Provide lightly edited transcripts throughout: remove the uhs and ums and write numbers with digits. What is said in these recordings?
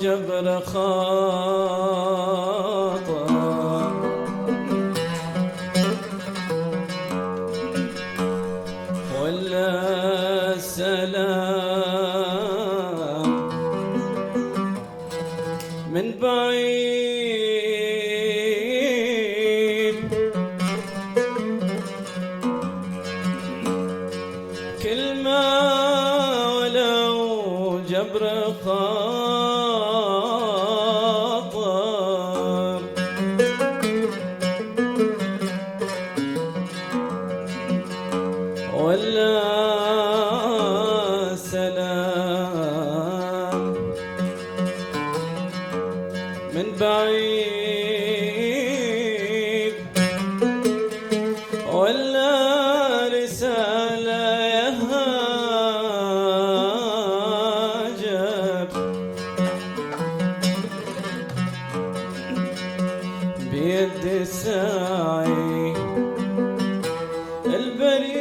جبر خاطر ولا سلام من بعيد كلمة ولو جبر خاطر ولا سلام من بعيد ولا رسالة يهاجب بيد الساعي البريد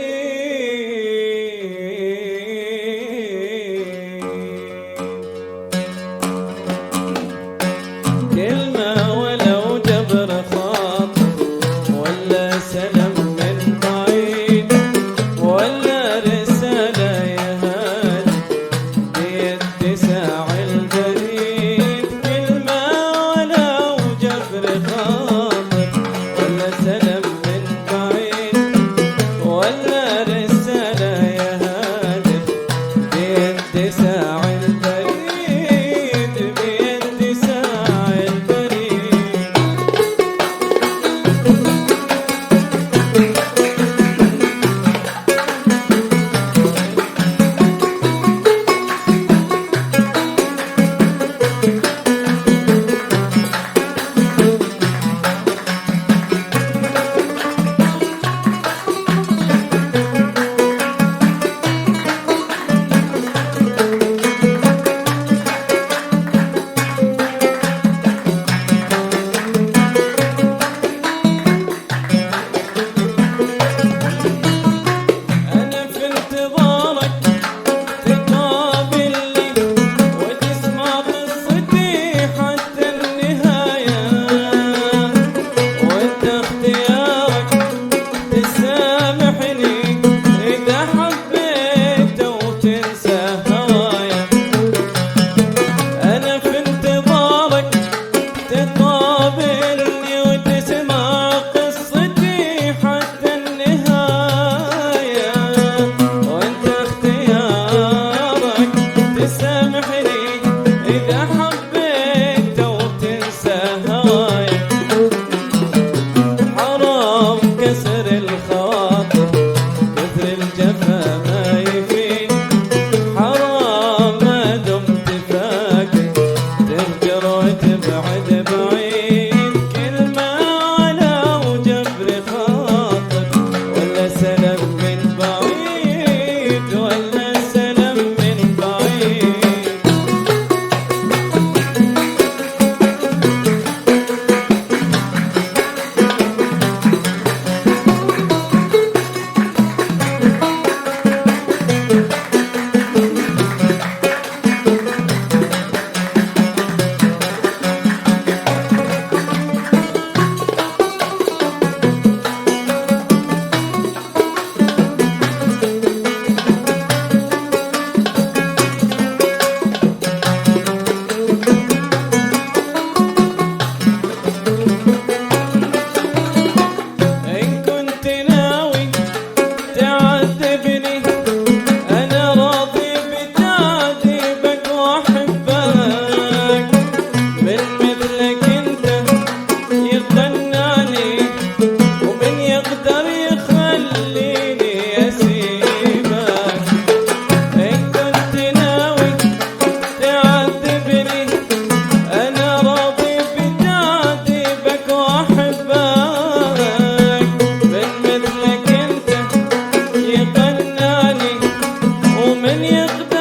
كلمة ولو جبر خاطر ولا سلام من بعيد ولا رسالة يهاجب بيد ساعي البريد كلمة ولو جبر خاطر ولا سلام من بعيد ولا رسالة يهاجب بيد ساعي البريد بيد ساعي البريد أنا في انتظارك تقابلني وتسمع قصتي حتى النهاية وانت اختيارك تسامحني إذا حبيت وتنسى هوايا أنا في انتظارك تقابلني وتسمع قصتي حتى النهاية وانت اختيارك تسامحني إذا حبيت وتنسى هوايا حرام كسر الخواطر كثر الجفا ما يفيد حرام ما دمت فاكر تهجر وتبعد بعيد كلمة ولو جبر خاطر ولا سلام من بعيد ولا سلام من بعيد إن كنت ناوي تعذبني أنا راضي بتعذيبك وأحبك من مثلك أنت يقنعني ومن يقدر يخليني أسيبك إن كنت ناوي تعذبني أنا راضي بتعذيبك وأحبك من مثلك أنت يقنعني ومن يقدر